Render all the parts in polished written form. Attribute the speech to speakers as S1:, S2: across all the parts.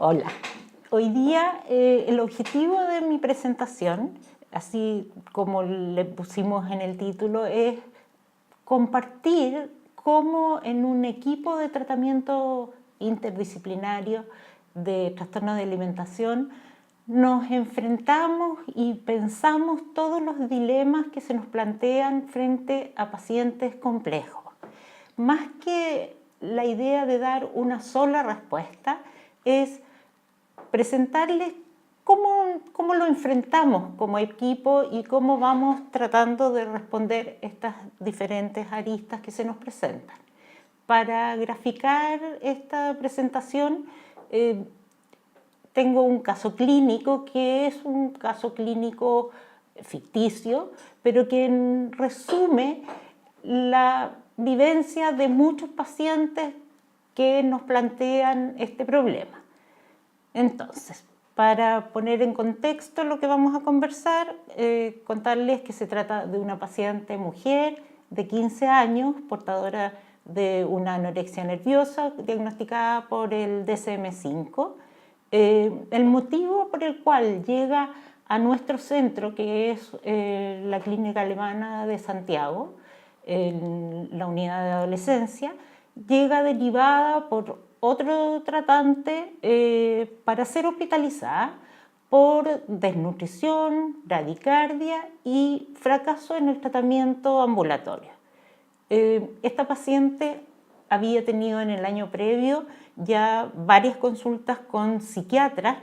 S1: Hola. Hoy día el objetivo de mi presentación, así como le pusimos en el título, es compartir cómo en un equipo de tratamiento interdisciplinario de trastornos de alimentación nos enfrentamos y pensamos todos los dilemas que se nos plantean frente a pacientes complejos. Más que la idea de dar una sola respuesta, es presentarles cómo lo enfrentamos como equipo y cómo vamos tratando de responder estas diferentes aristas que se nos presentan. Para graficar esta presentación, tengo un caso clínico que es un caso clínico ficticio, pero que resume la vivencia de muchos pacientes que nos plantean este problema. Entonces, para poner en contexto lo que vamos a conversar, contarles que se trata de una paciente mujer de 15 años, portadora de una anorexia nerviosa, diagnosticada por el DSM-5. El motivo por el cual llega a nuestro centro, que es la Clínica Alemana de Santiago, en la unidad de adolescencia, llega derivada por otro tratante para ser hospitalizada por desnutrición, bradicardia y fracaso en el tratamiento ambulatorio. Esta paciente había tenido en el año previo ya varias consultas con psiquiatras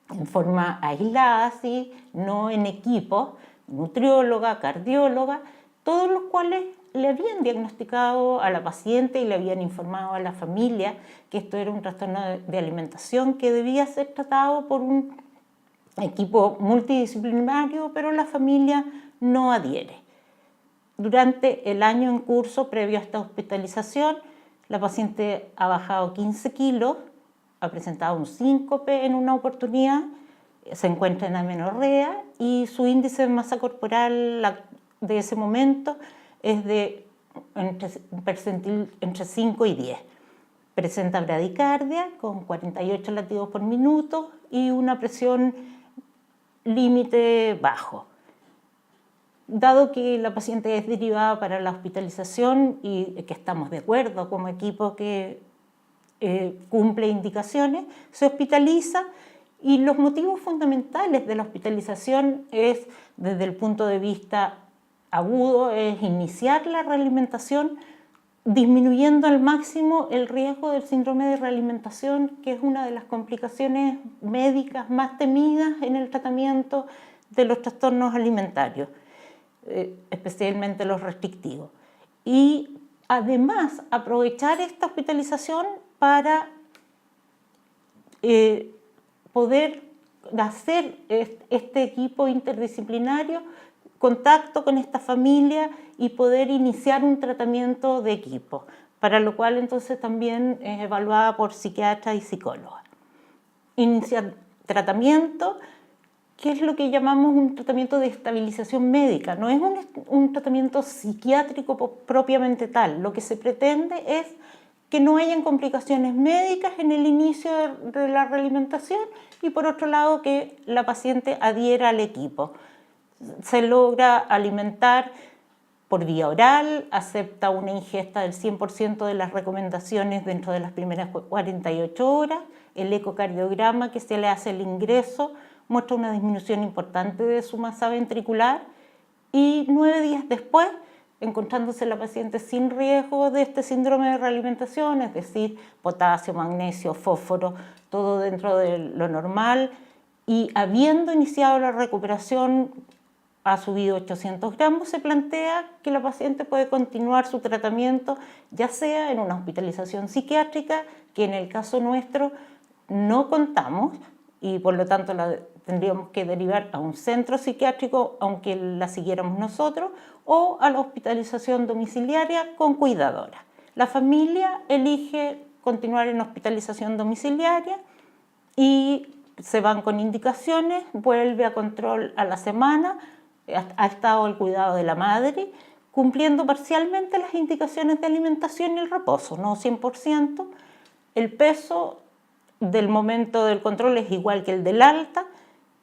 S1: en forma aislada, ¿sí? No en equipo, nutrióloga, cardióloga, todos los cuales le habían diagnosticado a la paciente y le habían informado a la familia que esto era un trastorno de alimentación que debía ser tratado por un equipo multidisciplinario, pero la familia no adhiere. Durante el año en curso, previo a esta hospitalización, la paciente ha bajado 15 kilos, ha presentado un síncope en una oportunidad, se encuentra en amenorrea y su índice de masa corporal de ese momento es de un percentil entre 5 y 10. Presenta bradicardia con 48 latidos por minuto y una presión límite bajo. Dado que la paciente es derivada para la hospitalización y que estamos de acuerdo como equipo que cumple indicaciones, se hospitaliza y los motivos fundamentales de la hospitalización es, desde el punto de vista agudo, es iniciar la realimentación disminuyendo al máximo el riesgo del síndrome de realimentación, que es una de las complicaciones médicas más temidas en el tratamiento de los trastornos alimentarios, especialmente los restrictivos. Y además aprovechar esta hospitalización para poder hacer este equipo interdisciplinario, contacto con esta familia y poder iniciar un tratamiento de equipo, para lo cual entonces también es evaluada por psiquiatra y psicóloga. Iniciar tratamiento, que es lo que llamamos un tratamiento de estabilización médica, no es un tratamiento psiquiátrico propiamente tal. Lo que se pretende es que no hayan complicaciones médicas en el inicio de la realimentación y por otro lado que la paciente adhiera al equipo. Se logra alimentar por vía oral, acepta una ingesta del 100% de las recomendaciones dentro de las primeras 48 horas, el ecocardiograma que se le hace el ingreso muestra una disminución importante de su masa ventricular y 9 días después, encontrándose la paciente sin riesgo de este síndrome de realimentación, es decir, potasio, magnesio, fósforo, todo dentro de lo normal y habiendo iniciado la recuperación, ha subido 800 gramos, se plantea que la paciente puede continuar su tratamiento, ya sea en una hospitalización psiquiátrica, que en el caso nuestro no contamos y por lo tanto la tendríamos que derivar a un centro psiquiátrico, aunque la siguiéramos nosotros, o a la hospitalización domiciliaria con cuidadora. La familia elige continuar en hospitalización domiciliaria y se van con indicaciones, vuelve a control a la semana, ha estado al cuidado de la madre, cumpliendo parcialmente las indicaciones de alimentación y el reposo, no 100%. El peso del momento del control es igual que el del alta,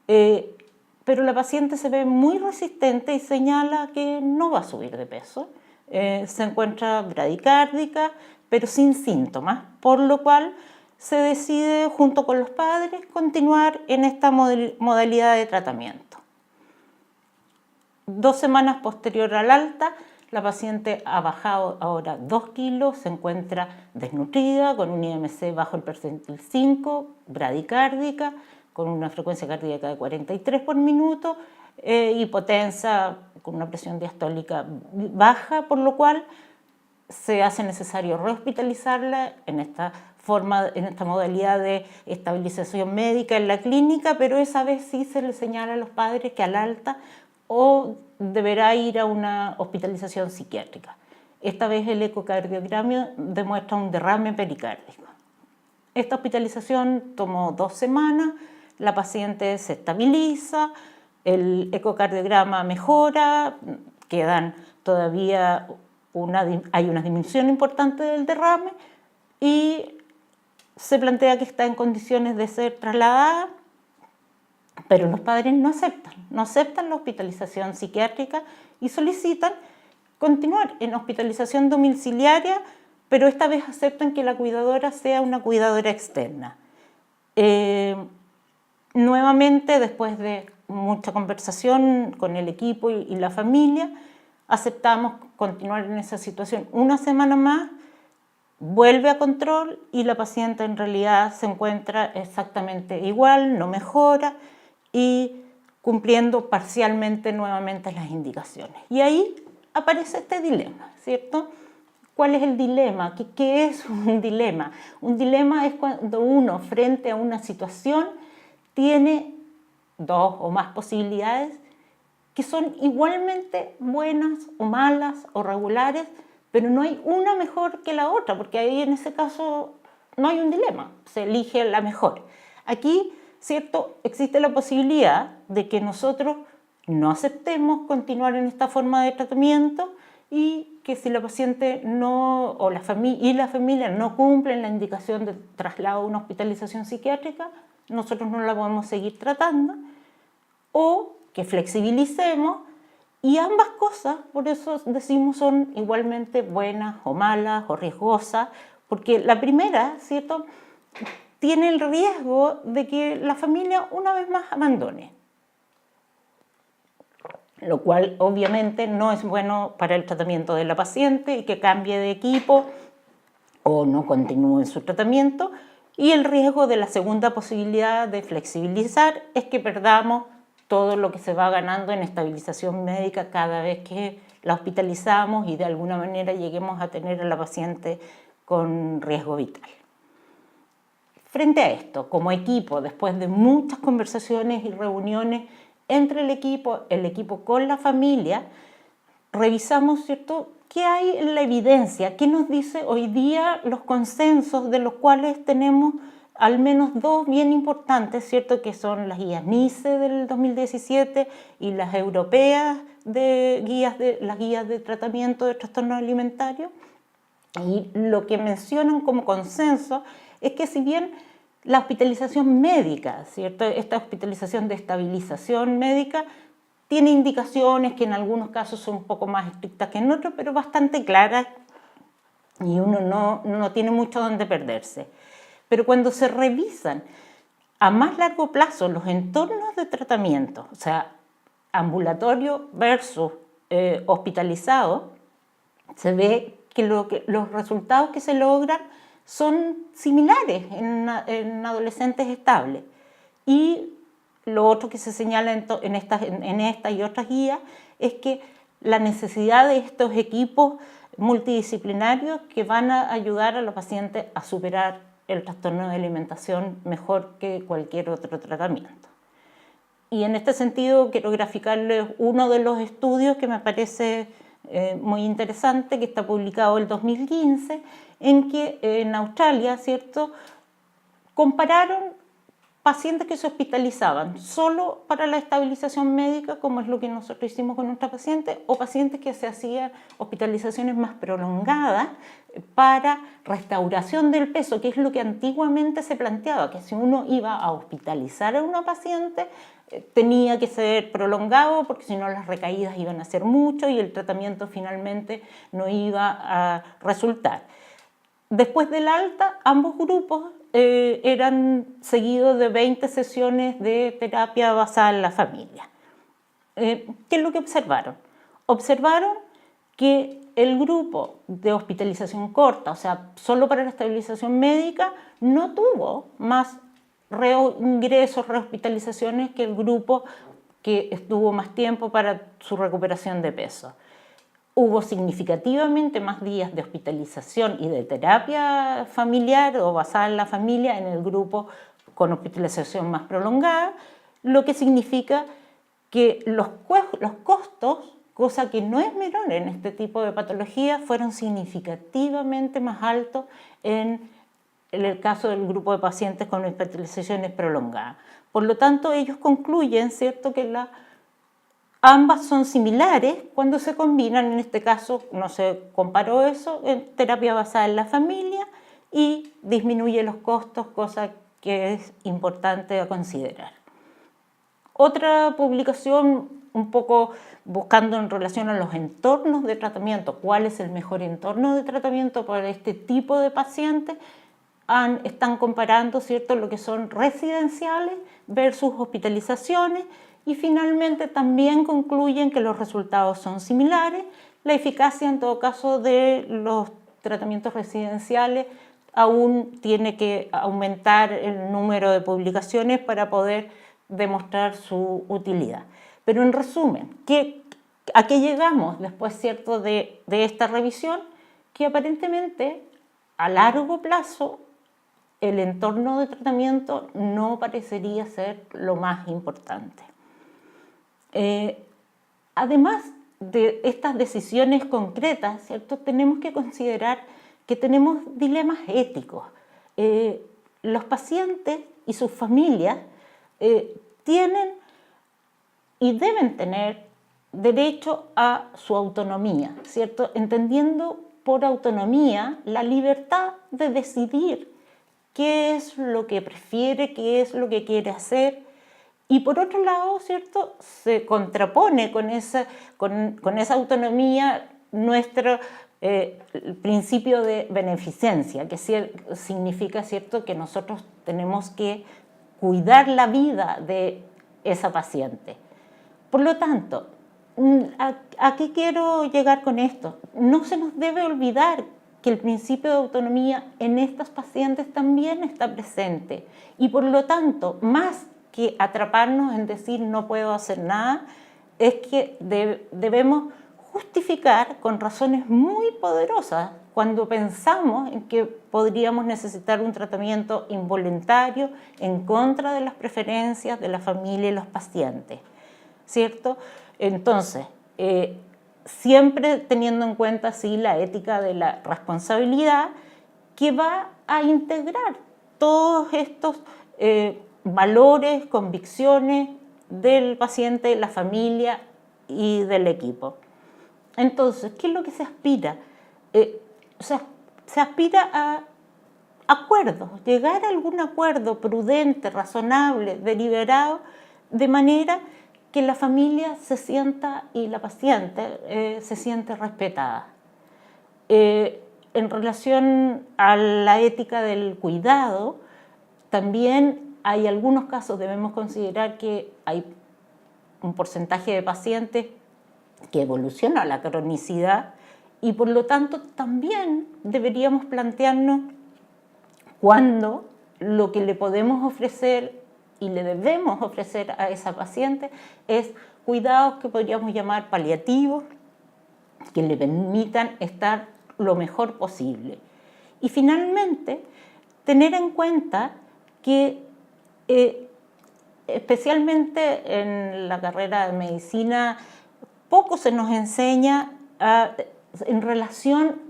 S1: pero la paciente se ve muy resistente y señala que no va a subir de peso. Se encuentra bradicárdica, pero sin síntomas, por lo cual se decide, junto con los padres, continuar en esta modalidad de tratamiento. 2 semanas posterior al alta, la paciente ha bajado ahora 2 kilos, se encuentra desnutrida, con un IMC bajo el percentil 5, bradicárdica, con una frecuencia cardíaca de 43 por minuto, hipotensa, con una presión diastólica baja, por lo cual se hace necesario rehospitalizarla en esta modalidad de estabilización médica en la clínica, pero esa vez sí se le señala a los padres que al alta o deberá ir a una hospitalización psiquiátrica. Esta vez el ecocardiograma demuestra un derrame pericárdico. Esta hospitalización tomó 2 semanas, la paciente se estabiliza, el ecocardiograma mejora, quedan todavía hay una disminución importante del derrame y se plantea que está en condiciones de ser trasladada, pero los padres no aceptan la hospitalización psiquiátrica y solicitan continuar en hospitalización domiciliaria, pero esta vez aceptan que la cuidadora sea una cuidadora externa. Nuevamente, después de mucha conversación con el equipo y la familia, aceptamos continuar en esa situación 1 semana más, vuelve a control y la paciente en realidad se encuentra exactamente igual, no mejora y cumpliendo parcialmente nuevamente las indicaciones. Y ahí aparece este dilema, ¿cierto? ¿Cuál es el dilema? ¿Qué es un dilema? Un dilema es cuando uno, frente a una situación, tiene 2 o más posibilidades que son igualmente buenas o malas o regulares, pero no hay una mejor que la otra, porque ahí en ese caso no hay un dilema, se elige la mejor. Aquí, ¿cierto?, existe la posibilidad de que nosotros no aceptemos continuar en esta forma de tratamiento y que si la paciente la familia no cumplen la indicación de traslado a una hospitalización psiquiátrica, nosotros no la podemos seguir tratando, o que flexibilicemos, y ambas cosas, por eso decimos, son igualmente buenas o malas o riesgosas, porque la primera, ¿cierto?, tiene el riesgo de que la familia una vez más abandone, lo cual obviamente no es bueno para el tratamiento de la paciente y que cambie de equipo o no continúe su tratamiento. Y el riesgo de la segunda posibilidad de flexibilizar es que perdamos todo lo que se va ganando en estabilización médica cada vez que la hospitalizamos y de alguna manera lleguemos a tener a la paciente con riesgo vital. Frente a esto, como equipo, después de muchas conversaciones y reuniones entre el equipo con la familia, revisamos, ¿cierto?, qué hay en la evidencia, qué nos dice hoy día los consensos, de los cuales tenemos al menos 2 bien importantes, ¿cierto?, que son las guías NICE del 2017 y las europeas las guías de tratamiento de trastorno alimentario. Y lo que mencionan como consenso es que si bien la hospitalización médica, ¿cierto?, esta hospitalización de estabilización médica, tiene indicaciones que en algunos casos son un poco más estrictas que en otros, pero bastante claras y uno no tiene mucho donde perderse. Pero cuando se revisan a más largo plazo los entornos de tratamiento, o sea, ambulatorio versus hospitalizado, se ve que los resultados que se logran son similares en adolescentes estables. Y lo otro que se señala en esta y otras guías es que la necesidad de estos equipos multidisciplinarios que van a ayudar a los pacientes a superar el trastorno de alimentación mejor que cualquier otro tratamiento. Y en este sentido quiero graficarles uno de los estudios que me parece muy interesante, que está publicado el 2015, en que en Australia, ¿cierto?, compararon pacientes que se hospitalizaban solo para la estabilización médica, como es lo que nosotros hicimos con nuestra paciente, o pacientes que se hacían hospitalizaciones más prolongadas para restauración del peso, que es lo que antiguamente se planteaba, que si uno iba a hospitalizar a una paciente tenía que ser prolongado porque si no las recaídas iban a ser mucho y el tratamiento finalmente no iba a resultar. Después del alta, ambos grupos eran seguidos de 20 sesiones de terapia basada en la familia. ¿Qué es lo que observaron? Observaron que el grupo de hospitalización corta, o sea, solo para la estabilización médica, no tuvo más reingresos, rehospitalizaciones que el grupo que estuvo más tiempo para su recuperación de peso. Hubo significativamente más días de hospitalización y de terapia familiar o basada en la familia en el grupo con hospitalización más prolongada, lo que significa que los costos, cosa que no es menor en este tipo de patología, fueron significativamente más altos en el caso del grupo de pacientes con hospitalizaciones prolongadas. Por lo tanto, ellos concluyen, ¿cierto?, que ambas son similares cuando se combinan. En este caso no se comparó eso en terapia basada en la familia y disminuye los costos, cosa que es importante a considerar. Otra publicación un poco buscando en relación a los entornos de tratamiento, cuál es el mejor entorno de tratamiento para este tipo de pacientes, están comparando, ¿cierto?, lo que son residenciales versus hospitalizaciones y finalmente también concluyen que los resultados son similares. La eficacia en todo caso de los tratamientos residenciales aún tiene que aumentar el número de publicaciones para poder demostrar su utilidad. Pero en resumen, ¿a qué llegamos después, ¿cierto?, de esta revisión? Que aparentemente a largo plazo el entorno de tratamiento no parecería ser lo más importante. Además de estas decisiones concretas, ¿cierto?, tenemos que considerar que tenemos dilemas éticos. Los pacientes y sus familias tienen y deben tener derecho a su autonomía, ¿cierto?, entendiendo por autonomía la libertad de decidir qué es lo que prefiere, qué es lo que quiere hacer. Y por otro lado, ¿cierto?, se contrapone con esa autonomía nuestro principio de beneficencia, que significa, ¿cierto?, que nosotros tenemos que cuidar la vida de esa paciente. Por lo tanto, ¿a qué quiero llegar con esto? No se nos debe olvidar que el principio de autonomía en estas pacientes también está presente y por lo tanto, más que atraparnos en decir no puedo hacer nada, es que debemos justificar con razones muy poderosas cuando pensamos en que podríamos necesitar un tratamiento involuntario en contra de las preferencias de la familia y los pacientes, ¿cierto? Entonces, siempre teniendo en cuenta sí, la ética de la responsabilidad que va a integrar todos estos valores, convicciones del paciente, la familia y del equipo. Entonces, ¿qué es lo que se aspira? Se aspira a acuerdos, llegar a algún acuerdo prudente, razonable, deliberado, de manera que la familia se sienta y la paciente se siente respetada. En relación a la ética del cuidado, también hay algunos casos, debemos considerar que hay un porcentaje de pacientes que evoluciona a la cronicidad y por lo tanto también deberíamos plantearnos cuándo lo que le podemos ofrecer y le debemos ofrecer a esa paciente es cuidados que podríamos llamar paliativos, que le permitan estar lo mejor posible. Y finalmente, tener en cuenta que especialmente en la carrera de medicina poco se nos enseña en relación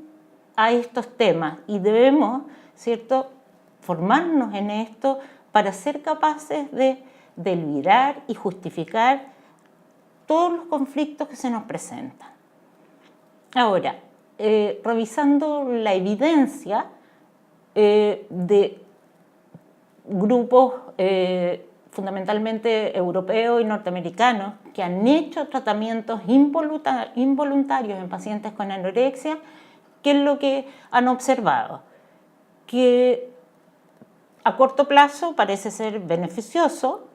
S1: a estos temas y debemos, ¿cierto?, formarnos en esto para ser capaces de deliberar y justificar todos los conflictos que se nos presentan. Ahora, revisando la evidencia de grupos fundamentalmente europeos y norteamericanos que han hecho tratamientos involuntarios en pacientes con anorexia, ¿qué es lo que han observado? Que a corto plazo parece ser beneficioso,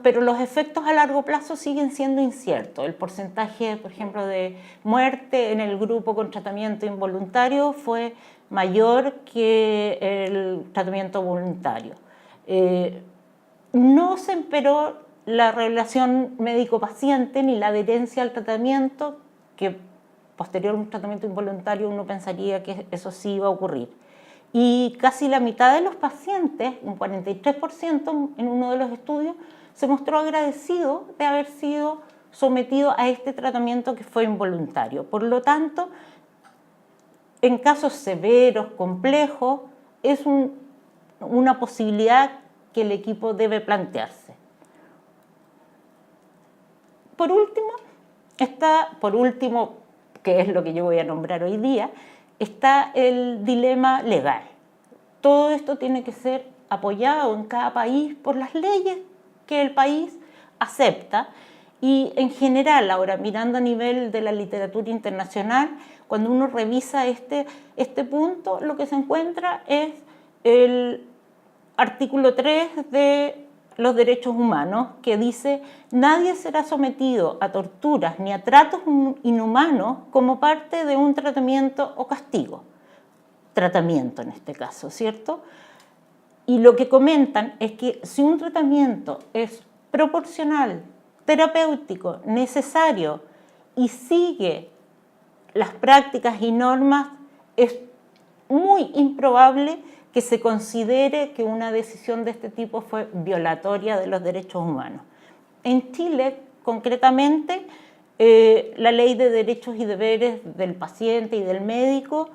S1: pero los efectos a largo plazo siguen siendo inciertos. El porcentaje, por ejemplo, de muerte en el grupo con tratamiento involuntario fue mayor que el tratamiento voluntario. No se empeoró la relación médico-paciente ni la adherencia al tratamiento, que posterior a un tratamiento involuntario uno pensaría que eso sí iba a ocurrir. Y casi la mitad de los pacientes, un 43% en uno de los estudios, se mostró agradecido de haber sido sometido a este tratamiento que fue involuntario. Por lo tanto, en casos severos, complejos, es una posibilidad que el equipo debe plantearse. Por último, que es lo que yo voy a nombrar hoy día, está el dilema legal. Todo esto tiene que ser apoyado en cada país por las leyes que el país acepta, y en general, ahora mirando a nivel de la literatura internacional, cuando uno revisa este punto, lo que se encuentra es el artículo 3 de los derechos humanos, que dice: nadie será sometido a torturas ni a tratos inhumanos como parte de un tratamiento o castigo. Tratamiento en este caso, ¿cierto? Y lo que comentan es que si un tratamiento es proporcional, terapéutico, necesario y sigue las prácticas y normas, es muy improbable que se considere que una decisión de este tipo fue violatoria de los derechos humanos. En Chile, concretamente, la Ley de Derechos y Deberes del Paciente y del Médico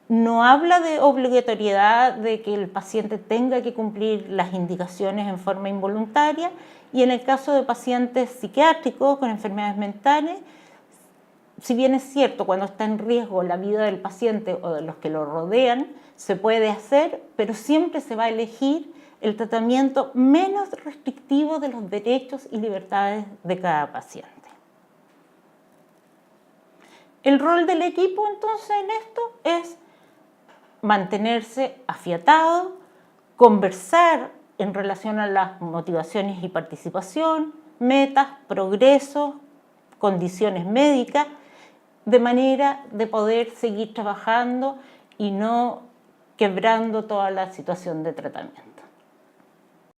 S1: no habla de obligatoriedad de que el paciente tenga que cumplir las indicaciones en forma involuntaria, y en el caso de pacientes psiquiátricos con enfermedades mentales, si bien es cierto, cuando está en riesgo la vida del paciente o de los que lo rodean, se puede hacer, pero siempre se va a elegir el tratamiento menos restrictivo de los derechos y libertades de cada paciente. El rol del equipo, entonces, en esto es mantenerse afiatado, conversar en relación a las motivaciones y participación, metas, progresos, condiciones médicas, de manera de poder seguir trabajando y no quebrando toda la situación de tratamiento.